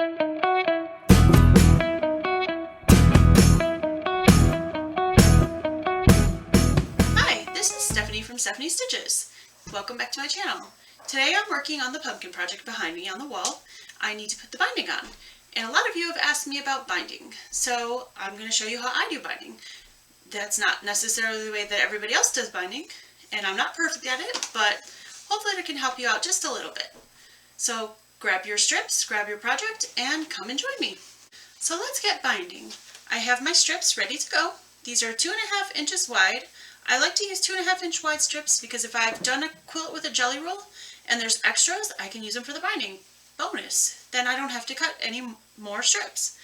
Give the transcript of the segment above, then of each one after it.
Hi, this is Stephanie from Stephanie Stitches. Welcome back to my channel. Today I'm working on the pumpkin project behind me on the wall. I need to put the binding on. And a lot of you have asked me about binding, so I'm going to show you how I do binding. That's not necessarily the way that everybody else does binding, and I'm not perfect at it, but hopefully I can help you out just a little bit. So grab your strips, grab your project, and come and join me. So let's get binding. I have my strips ready to go. These are 2.5 inches wide. I like to use 2.5 inch wide strips because if I've done a quilt with a jelly roll and there's extras, I can use them for the binding. Bonus. Then I don't have to cut any more strips.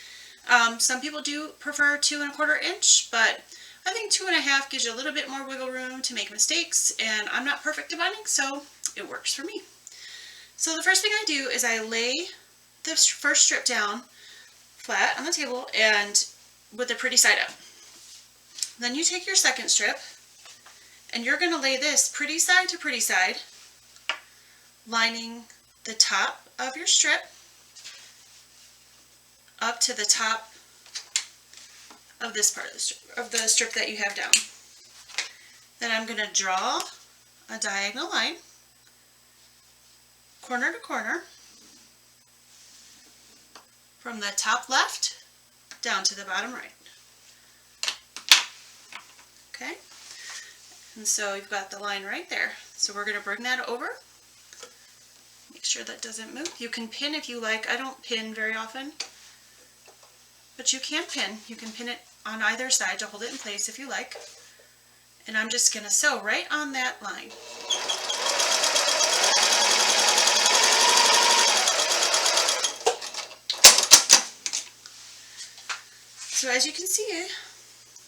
Some people do prefer 2.25 inch, but I think 2.5 gives you a little bit more wiggle room to make mistakes, and I'm not perfect at binding, so it works for me. So the first thing I do is I lay the first strip down flat on the table and with the pretty side up. Then you take your second strip and you're going to lay this pretty side to pretty side, lining the top of your strip up to the top of this part of the strip that you have down. Then I'm going to draw a diagonal line, corner to corner, from the top left down to the bottom right. Okay, and so you've got the line right there. So we're going to bring that over. Make sure that doesn't move. You can pin if you like. I don't pin very often, but you can pin. You can pin it on either side to hold it in place if you like. And I'm just going to sew right on that line. So as you can see,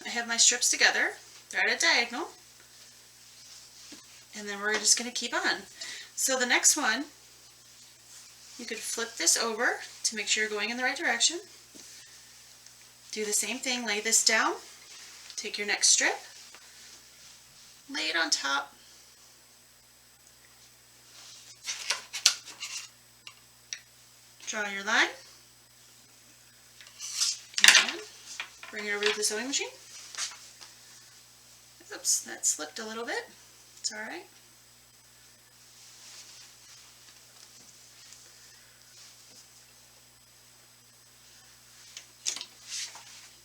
I have my strips together. They're at a diagonal. And then we're just going to keep on. So the next one, you could flip this over to make sure you're going in the right direction. Do the same thing, lay this down, take your next strip, lay it on top, draw your line, and bring it over to the sewing machine. Oops, that slipped a little bit. It's alright.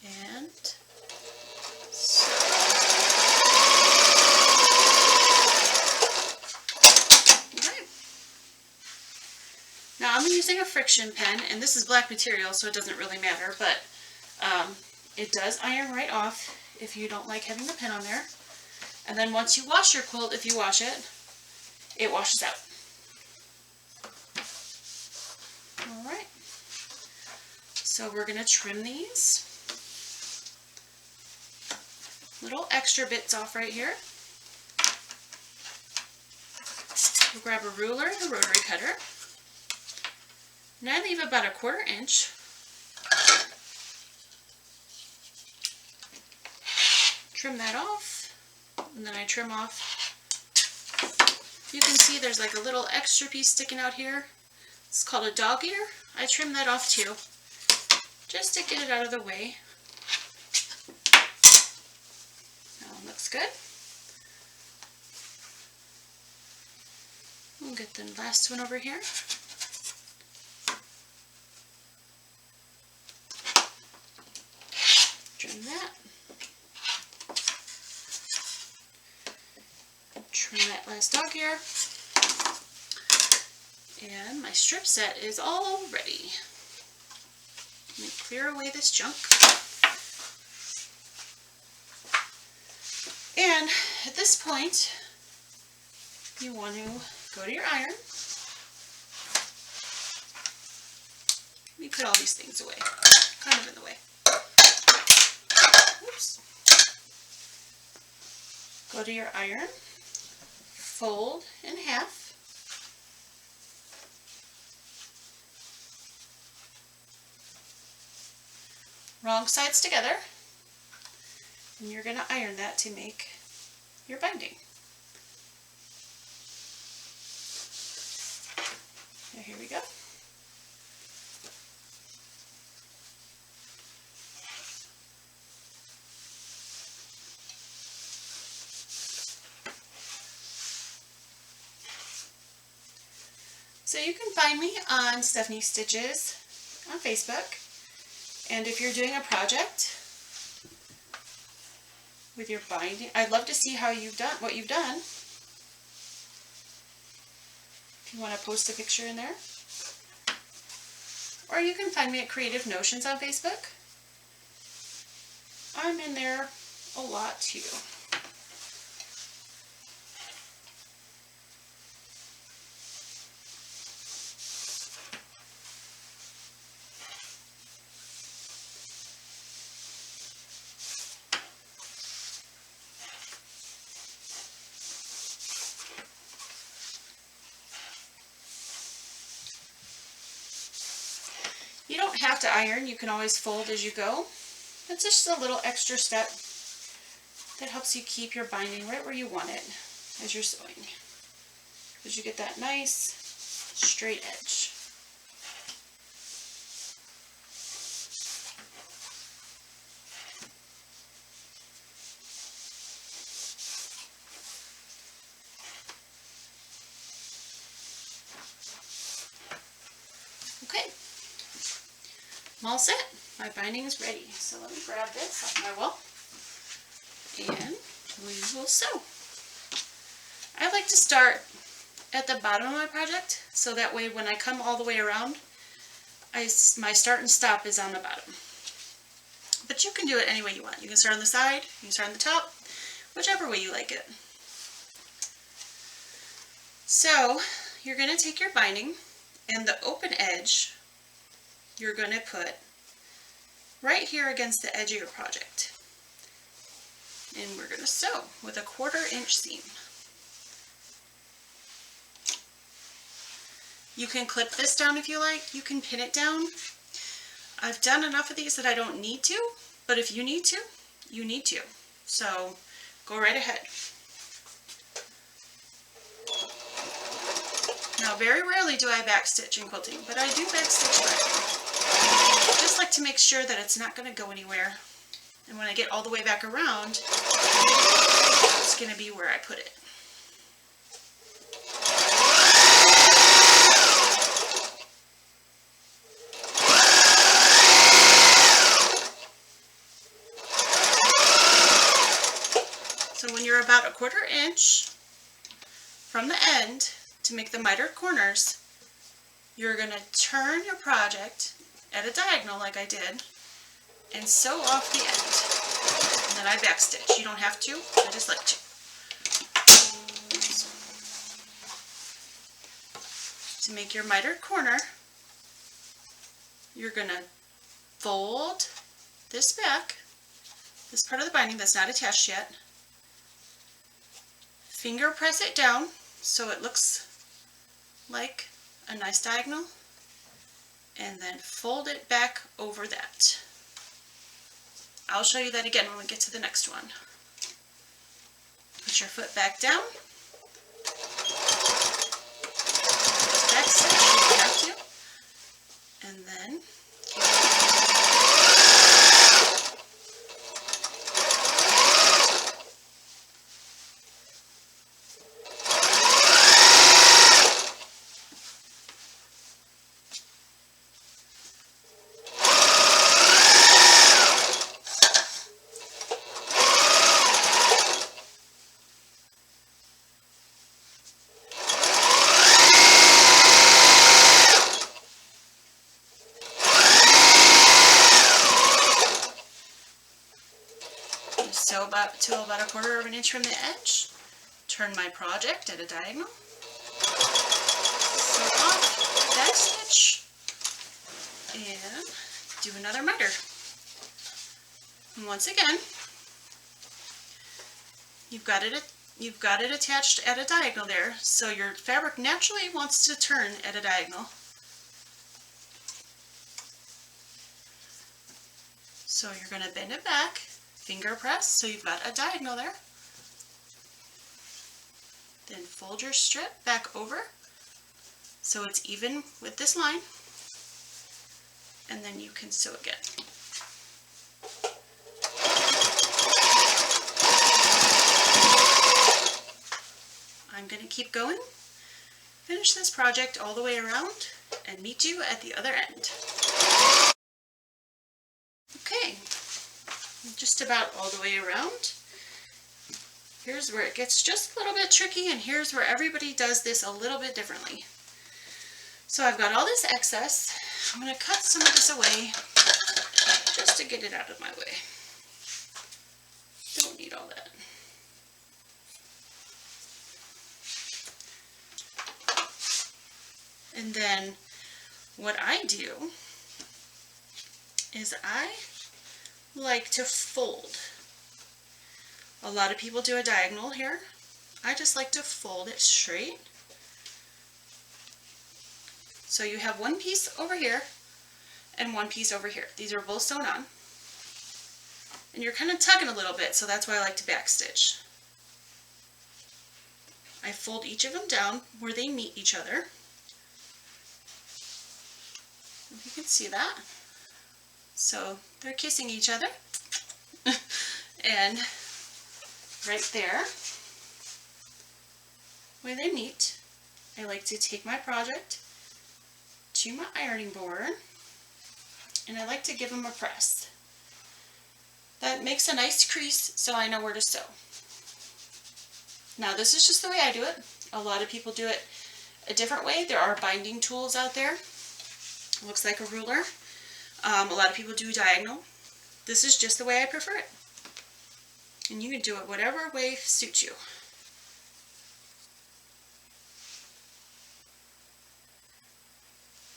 And sew. Okay. Now I'm using a friction pen, and this is black material, so it doesn't really matter, but it does iron right off if you don't like having the pen on there. And then once you wash your quilt, if you wash it, it washes out. Alright, so we're going to trim these little extra bits off right here. We'll grab a ruler and a rotary cutter. And I leave about 1/4 inch. Trim that off. And then I trim off. You can see there's like a little extra piece sticking out here. It's called a dog ear. I trim that off too, just to get it out of the way. That one looks good. We'll get the last one over here. Trim that. Trim that last dog ear. And my strip set is all ready. Let me clear away this junk. And at this point, you want to go to your iron. Let me put all these things away, kind of in the way. Oops. Go to your iron, fold in half. Wrong sides together, and you're going to iron that to make your binding. Now here we go. So you can find me on Stephanie Stitches on Facebook. And if you're doing a project with your binding, I'd love to see how you've done what you've done. If you want to post a picture in there. Or you can find me at Creative Notions on Facebook. I'm in there a lot too. You don't have to iron, you can always fold as you go. It's just a little extra step that helps you keep your binding right where you want it as you're sewing. Because you get that nice straight edge. Okay, I'm all set. My binding is ready. So let me grab this off my wall and we will sew. I like to start at the bottom of my project so that way when I come all the way around, my start and stop is on the bottom. But you can do it any way you want. You can start on the side, you can start on the top, whichever way you like it. So you're going to take your binding and the open edge you're going to put right here against the edge of your project. And we're going to sew with a 1/4 inch seam. You can clip this down if you like. You can pin it down. I've done enough of these that I don't need to, but if you need to, you need to. So go right ahead. Now very rarely do I backstitch in quilting, but I do backstitch right. I just like to make sure that it's not going to go anywhere. And when I get all the way back around, it's going to be where I put it. So when you're about a 1/4 inch from the end to make the mitered corners, you're going to turn your project at a diagonal like I did and sew off the end. And then I backstitch. You don't have to, I just like to. To make your mitered corner, you're going to fold this back, this part of the binding that's not attached yet, finger press it down so it looks like a nice diagonal, and then fold it back over that. I'll show you that again when we get to the next one. Put your foot back down. Back stitch if you have to. And then sew to about a 1/4 inch from the edge. Turn my project at a diagonal. Sew off that stitch and do another miter. And once again, you've got it attached at a diagonal there, so your fabric naturally wants to turn at a diagonal. So you're going to bend it back, finger press, so you've got a diagonal there. Then fold your strip back over so it's even with this line, and then you can sew again. I'm going to keep going finish this project all the way around and meet you at the other end. Okay, just about all the way around. Here's where it gets just a little bit tricky, and here's where everybody does this a little bit differently. So I've got all this excess. I'm going to cut some of this away just to get it out of my way. Don't need all that. And then what I do is I like to fold. A lot of people do a diagonal here. I just like to fold it straight. So you have one piece over here and one piece over here. These are both sewn on. And you're kind of tugging a little bit, so that's why I like to backstitch. I fold each of them down where they meet each other. If you can see that. So they're kissing each other. And right there, where they meet, I like to take my project to my ironing board, and I like to give them a press. That makes a nice crease so I know where to sew. Now this is just the way I do it. A lot of people do it a different way. There are binding tools out there. Looks like a ruler. A lot of people do diagonal. This is just the way I prefer it. And you can do it whatever way suits you.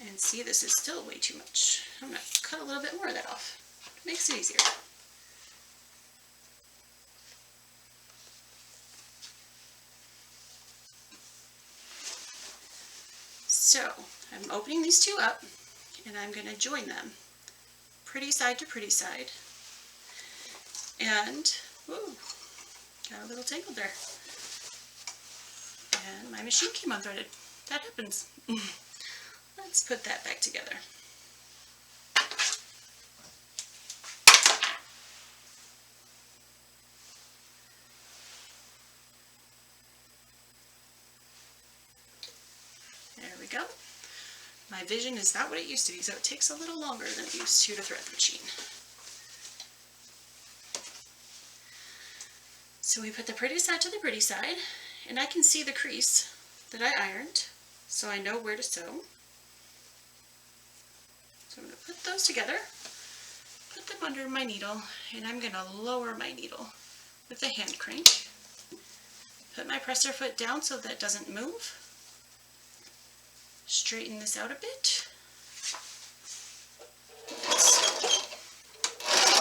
And see, this is still way too much. I'm going to cut a little bit more of that off. It makes it easier. So, I'm opening these two up, and I'm going to join them. Pretty side to pretty side. And, whoa, got a little tangled there. And my machine came unthreaded. That happens. Let's put that back together. There we go. My vision is not what it used to be, so it takes a little longer than it used to thread the machine. So we put the pretty side to the pretty side, and I can see the crease that I ironed, so I know where to sew. So I'm going to put those together, put them under my needle, and I'm going to lower my needle with the hand crank. Put my presser foot down so that it doesn't move. Straighten this out a bit.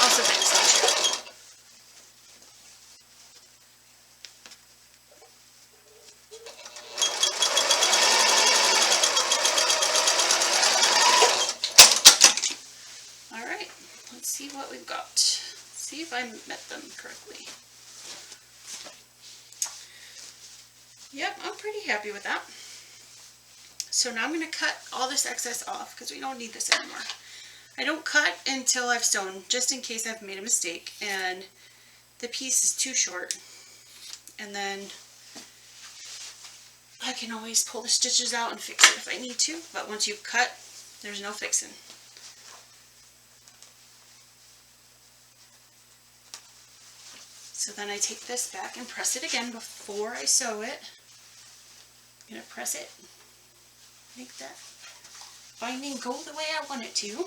Also backstitch. Alright, let's see what we've got. See if I met them correctly. Yep, I'm pretty happy with that. So now I'm going to cut all this excess off because we don't need this anymore. I don't cut until I've sewn, just in case I've made a mistake and the piece is too short. And then I can always pull the stitches out and fix it if I need to, but once you've cut, there's no fixing. So then I take this back and press it again before I sew it. I'm going to press it. Make that binding go the way I want it to.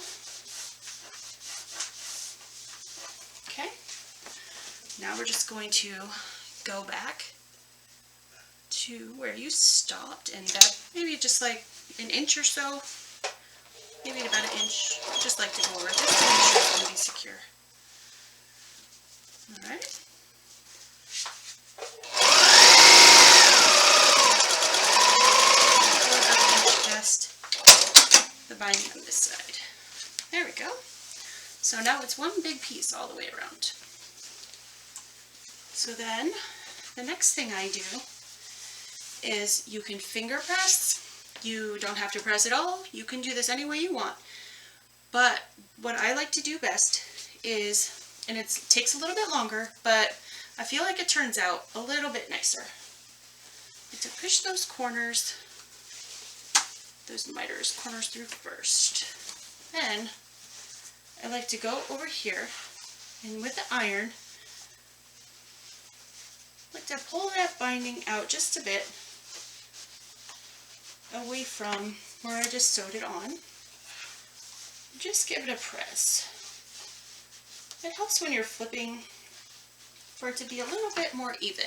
Okay, now we're just going to go back to where you stopped, and that maybe just like an inch or so, maybe about an inch. I just like to go over it just to make sure it's going to be secure. All right. The binding on this side. There we go. So now it's one big piece all the way around. So then the next thing I do is you can finger press. You don't have to press at all. You can do this any way you want. But what I like to do best is, and it takes a little bit longer, but I feel like it turns out a little bit nicer. I like to push those corners those miters corners through first. Then I like to go over here and with the iron, I like to pull that binding out just a bit away from where I just sewed it on. Just give it a press. It helps when you're flipping for it to be a little bit more even.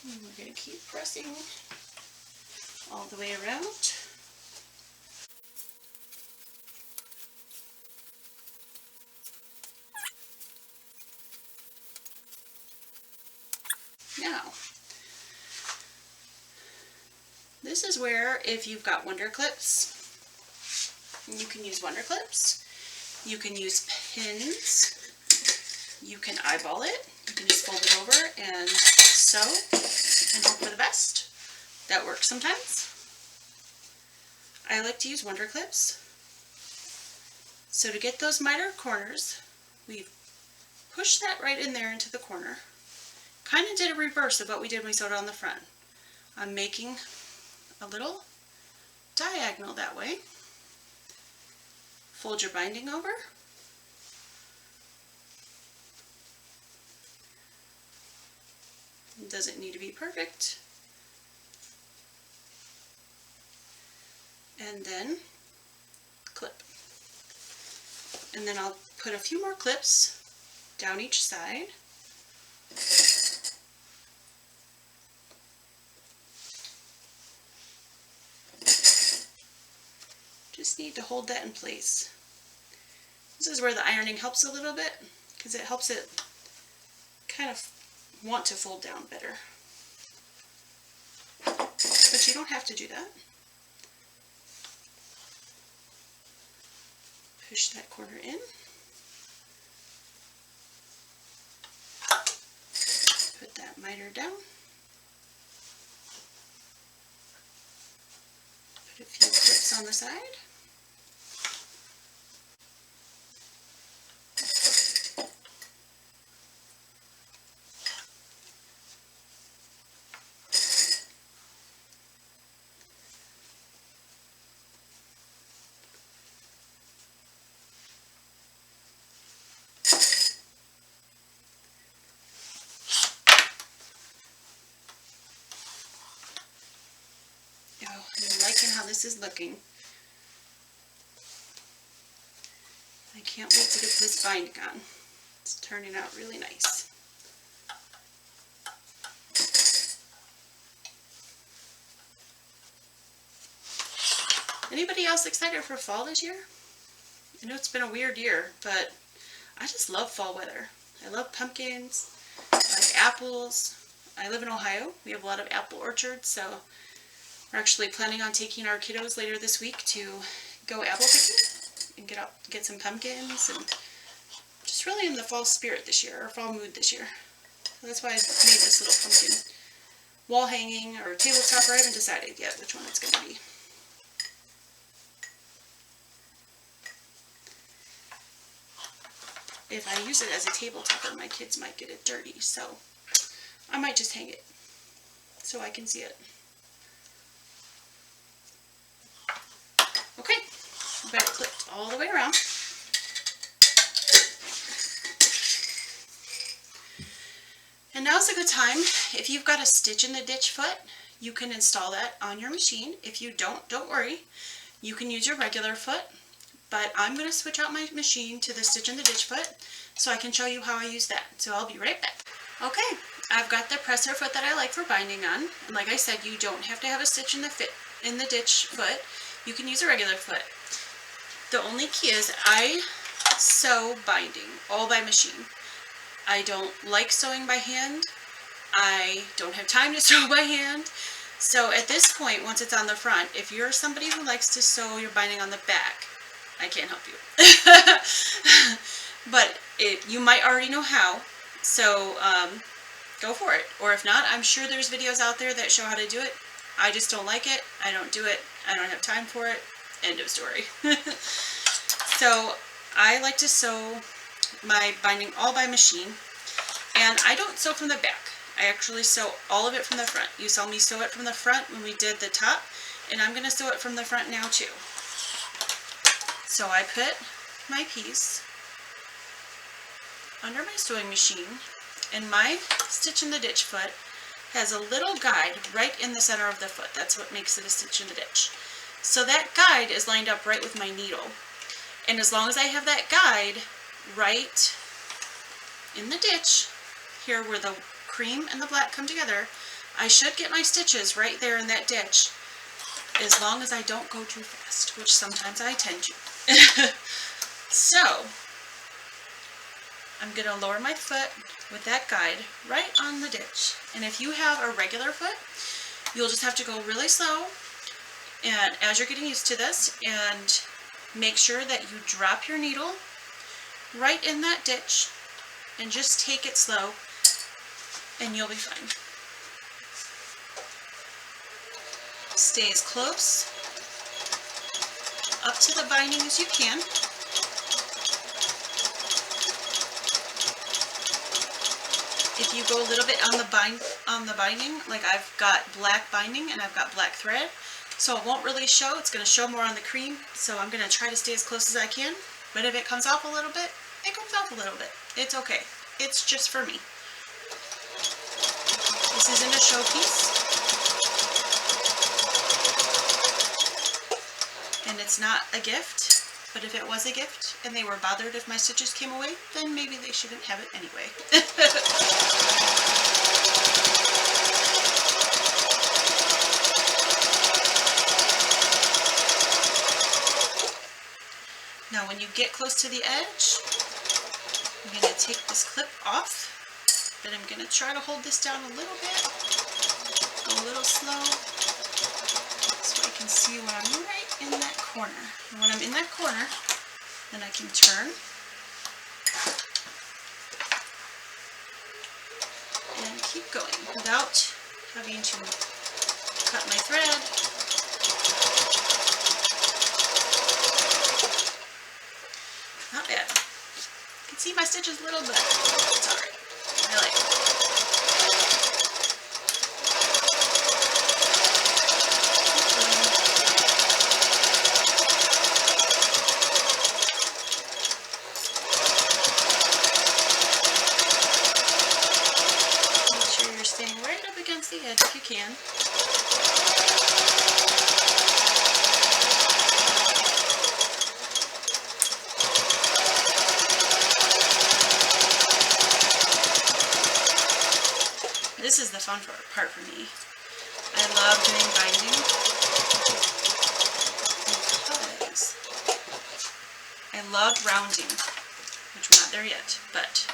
And we're going to keep pressing all the way around. Now, this is where if you've got wonder clips, you can use wonder clips, you can use pins, you can eyeball it, you can just fold it over and sew and hope for the best. That works sometimes. I like to use wonder clips. So to get those miter corners, we push that right in there into the corner. Kind of did a reverse of what we did when we sewed it on the front. I'm making a little diagonal that way. Fold your binding over. It doesn't need to be perfect. And then clip. And then I'll put a few more clips down each side. Just need to hold that in place. This is where the ironing helps a little bit because it helps it kind of want to fold down better. But you don't have to do that. Push that corner in. Put that miter down. Put a few clips on the side. Oh, I'm liking how this is looking. I can't wait to get this binding on. It's turning out really nice. Anybody else excited for fall this year? I know it's been a weird year, but I just love fall weather. I love pumpkins, I like apples. I live in Ohio. We have a lot of apple orchards, so we're actually planning on taking our kiddos later this week to go apple picking and get some pumpkins, and just really in the fall spirit this year, or fall mood this year. So that's why I made this little pumpkin wall hanging or table topper. I haven't decided yet which one it's going to be. If I use it as a table topper, my kids might get it dirty, so I might just hang it so I can see it. Okay, got it clipped all the way around. And now's a good time. If you've got a stitch in the ditch foot, you can install that on your machine. If you don't worry. You can use your regular foot, but I'm going to switch out my machine to the stitch in the ditch foot so I can show you how I use that. So I'll be right back. Okay, I've got the presser foot that I like for binding on. And like I said, you don't have to have a stitch in the ditch foot. You can use a regular foot. The only key is I sew binding all by machine. I don't like sewing by hand. I don't have time to sew by hand. So at this point, once it's on the front, if you're somebody who likes to sew your binding on the back, I can't help you. But you might already know how, so go for it. Or if not, I'm sure there's videos out there that show how to do it. I just don't like it. I don't do it. I don't have time for it. End of story. So I like to sew my binding all by machine, and I don't sew from the back. I actually sew all of it from the front. You saw me sew it from the front when we did the top, and I'm going to sew it from the front now too. So I put my piece under my sewing machine, and my stitch in the ditch foot has a little guide right in the center of the foot. That's what makes it a stitch in the ditch. So that guide is lined up right with my needle. And as long as I have that guide right in the ditch, here where the cream and the black come together, I should get my stitches right there in that ditch, as long as I don't go too fast, which sometimes I tend to. So I'm going to lower my foot with that guide right on the ditch. And if you have a regular foot, you'll just have to go really slow, and as you're getting used to this, and make sure that you drop your needle right in that ditch and just take it slow, and you'll be fine. Stay as close up to the binding as you can. If you go a little bit on the binding, like I've got black binding and I've got black thread, so it won't really show. It's going to show more on the cream, so I'm going to try to stay as close as I can. But if it comes off a little bit, it comes off a little bit. It's okay. It's just for me. This isn't a showpiece, and it's not a gift. But if it was a gift and they were bothered if my stitches came away, then maybe they shouldn't have it anyway. Now when you get close to the edge, I'm going to take this clip off, but I'm going to try to hold this down a little bit, go a little slow, so I can see when I'm right in that corner. And when I'm in that corner, then I can turn and keep going without having to cut my thread. Not bad. You can see my stitches a little bit. It's alright. I like it. The edge if you can. This is the fun part for me. I love doing binding because I love rounding, which we're not there yet, but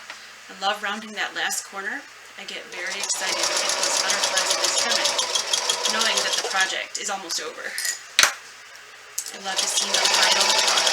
I love rounding that last corner. I get very excited to get those butterflies in the stomach, knowing that the project is almost over. I love to see the final product.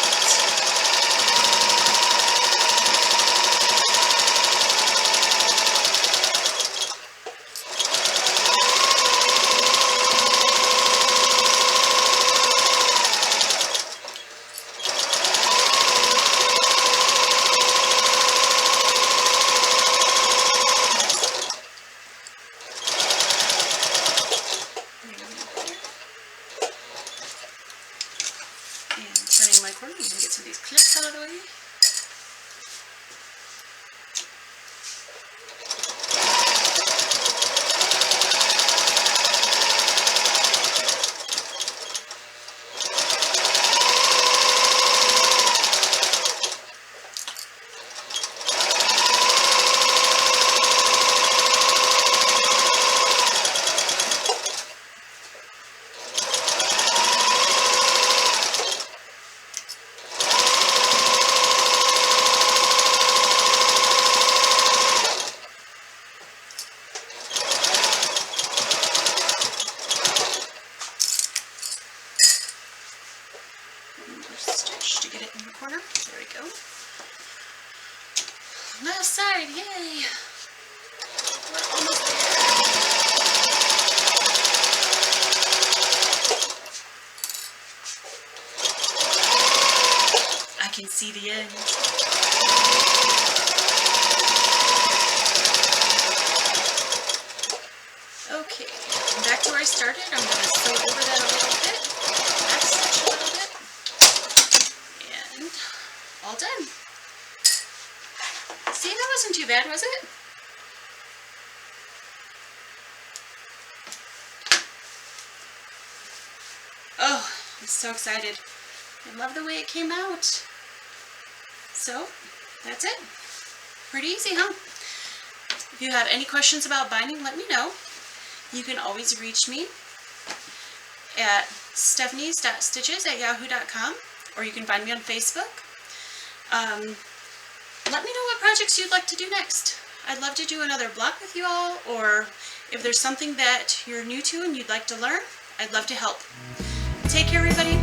Turning my corner, I'm going to get some of these clips out of the way. Stitch to get it in the corner. There we go. Last side, yay! We're almost there. I can see the end. Okay, back to where I started. I'm going to sew over that a little bit, back stitch a little bit, and all done. See, that wasn't too bad, was it? Oh, I'm so excited. I love the way it came out. So, that's it. Pretty easy, huh? If you have any questions about binding, let me know. You can always reach me at stephanies.stitches@yahoo.com, or you can find me on Facebook. Let me know what projects you'd like to do next. I'd love to do another block with you all, or if there's something that you're new to and you'd like to learn, I'd love to help. Take care, everybody.